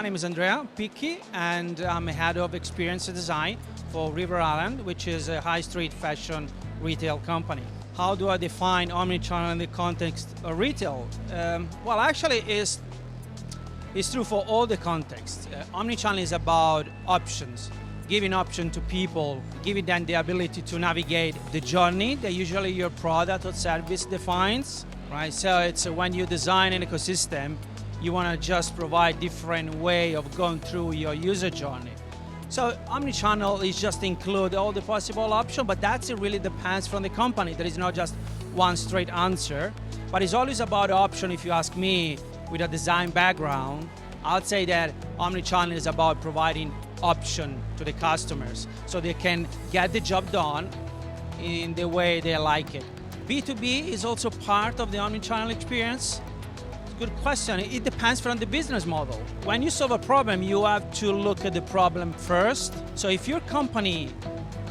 name is Andrea Picchi, and I'm head of experience design for River Island, which is a high street fashion retail company. How do I define omnichannel in the context of retail? Well, actually, it's true for all the contexts. Omnichannel is about options, giving option to people, giving them the ability to navigate the journey that usually your product or service defines, right? So it's when you design an ecosystem, you want to just provide different way of going through your user journey. So omnichannel is just include all the possible options, but that's it really depends from the company. There is not just one straight answer, but it's always about option. If you ask me with a design background, I'd say that omnichannel is about providing option to the customers so they can get the job done in the way they like it. B2B is also part of the omnichannel experience. Good question. It depends from the business model. When you solve a problem, you have to look at the problem first. So if your company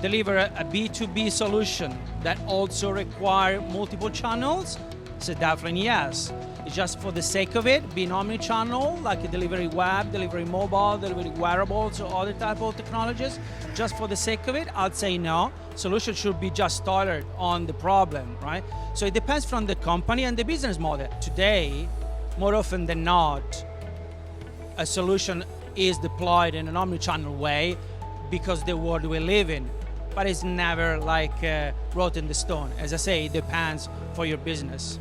deliver a B2B solution that also require multiple channels, so definitely yes. It's just for the sake of it, being omnichannel, like a delivery web, delivery mobile, delivery wearables, or other type of technologies, just for the sake of it, I'd say no. Solution should be just tailored on the problem, right? So it depends from the company and the business model. Today, more often than not, a solution is deployed in an omnichannel way because the world we live in, but it's never like wrote in the stone. As I say, it depends for your business.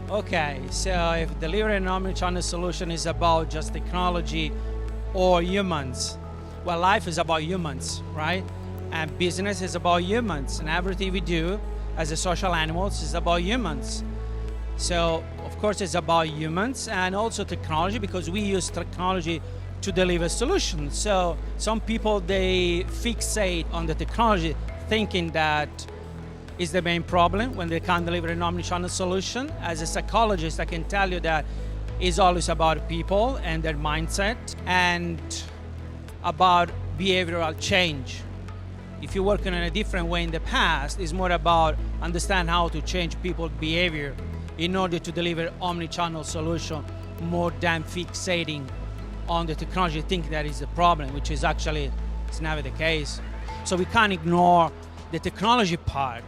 Okay, so if delivering an omnichannel solution is about just technology or humans, well, life is about humans, right? And business is about humans, and everything we do as a social animals is about humans. So, of course, it's about humans and also technology, because we use technology to deliver solutions. So, some people, they fixate on the technology, thinking that is the main problem when they can't deliver an omnichannel solution. As a psychologist, I can tell you that it's always about people and their mindset and about behavioral change. If you're working in a different way in the past, it's more about understand how to change people's behavior in order to deliver omnichannel solution more than fixating on the technology, think that is the problem, which is actually, it's never the case. So we can't ignore the technology part.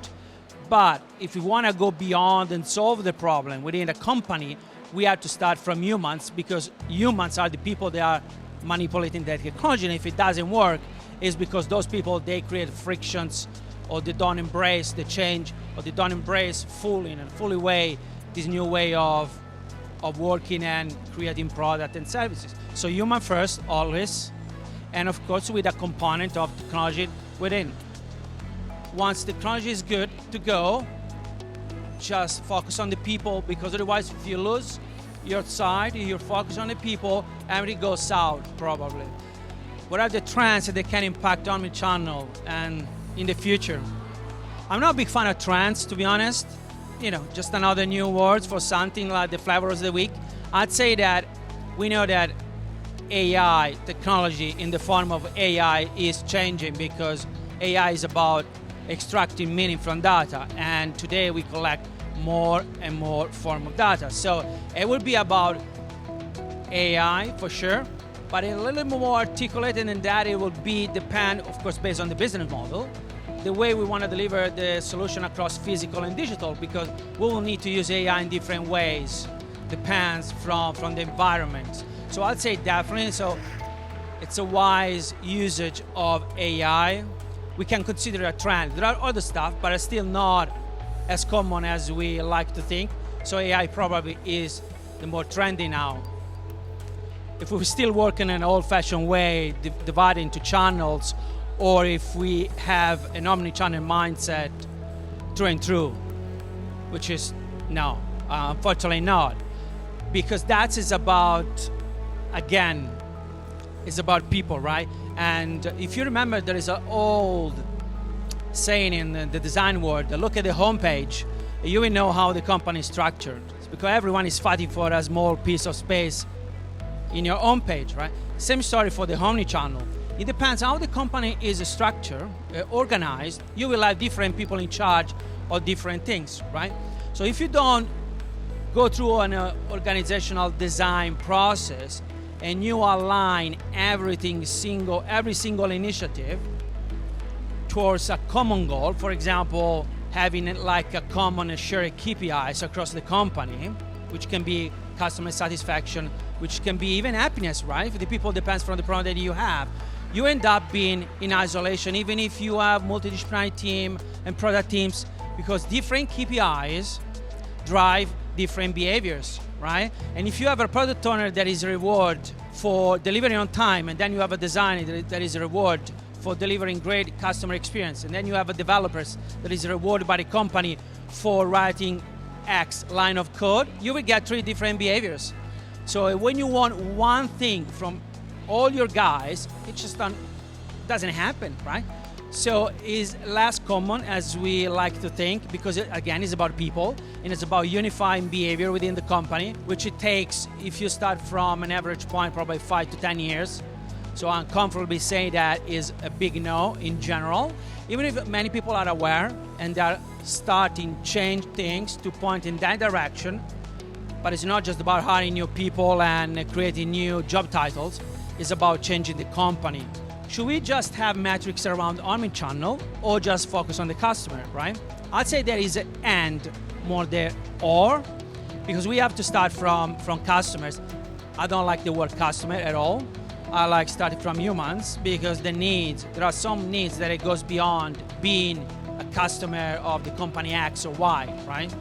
But if we want to go beyond and solve the problem within a company, we have to start from humans, because humans are the people that are manipulating that technology. And if it doesn't work, it's because those people, they create frictions, or they don't embrace the change, or they don't embrace fully in a fully way this new way of working and creating product and services. So human first, always, and of course with a component of technology within. Once technology is good to go, just focus on the people, because otherwise if you lose your side, you focus on the people, everything goes south probably. What are the trends that can impact omnichannel and in the future? I'm not a big fan of trends, to be honest. You know, just another new word for something like the flavor of the week. I'd say that we know that AI, technology in the form of AI, is changing, because AI is about extracting meaning from data, and today we collect more and more form of data. So it will be about AI for sure, but a little more articulated than that. It will be depend, of course, based on the business model, the way we want to deliver the solution across physical and digital, because we will need to use AI in different ways, depends from the environment. So I'd say definitely, so it's a wise usage of AI. We can consider a trend. There are other stuff, but it's still not as common as we like to think. So AI probably is the more trendy now. If we're still working in an old-fashioned way, divided into channels, or if we have an omnichannel mindset through and through, which is no, unfortunately not. Because that is about, again, it's about people, right? And if you remember, there is an old saying in the design world, look at the homepage, you will know how the company is structured. It's because everyone is fighting for a small piece of space in your home page, right? Same story for the omnichannel. It depends how the company is structured, organized. You will have different people in charge of different things, right? So if you don't go through an organizational design process and you align every single initiative towards a common goal, for example, having like a common shared KPIs across the company, which can be customer satisfaction, which can be even happiness, right? For the people, depends from the problem that you have. You end up being in isolation, even if you have multidisciplinary team and product teams, because different KPIs drive different behaviors, right? And if you have a product owner that is rewarded for delivering on time, and then you have a designer that is rewarded for delivering great customer experience, and then you have a developers that is rewarded by the company for writing X line of code, you will get 3 different behaviors. So when you want one thing from all your guys, it just doesn't happen, right? So it's less common as we like to think, because again, it's about people and it's about unifying behavior within the company, which it takes, if you start from an average point, probably 5 to 10 years. So I'm comfortably saying that is a big no in general, even if many people are aware and they're starting change things to point in that direction. But it's not just about hiring new people and creating new job titles, it's about changing the company. Should we just have metrics around omnichannel or just focus on the customer, right? I'd say there is an and more there or, because we have to start from customers. I don't like the word customer at all. I like starting from humans, because there are some needs that it goes beyond being a customer of the company X or Y, right?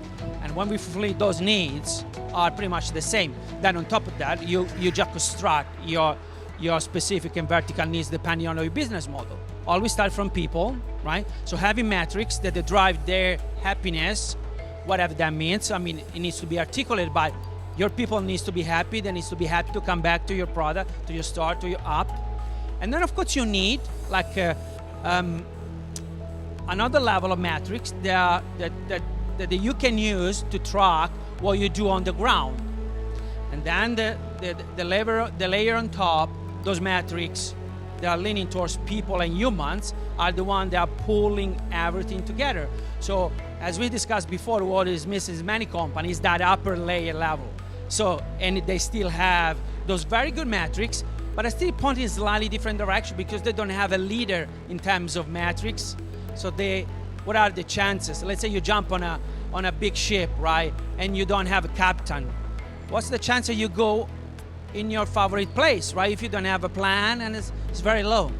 And when we fulfill those needs are pretty much the same. Then on top of that, you just construct your specific and vertical needs depending on your business model. Always start from people, right? So having metrics that drive their happiness, whatever that means. I mean, it needs to be articulated, but your people needs to be happy. They needs to be happy to come back to your product, to your store, to your app. And then of course you need like another level of metrics that you can use to track what you do on the ground. And then the layer on top, those metrics that are leaning towards people and humans are the ones that are pulling everything together. So as we discussed before, what is missing in many companies, that upper layer level. So, and they still have those very good metrics, but are still pointing in a slightly different direction because they don't have a leader in terms of metrics. So what are the chances? Let's say you jump on a big ship, right? And you don't have a captain. What's the chance that you go in your favorite place, right? If you don't have a plan, and it's very low.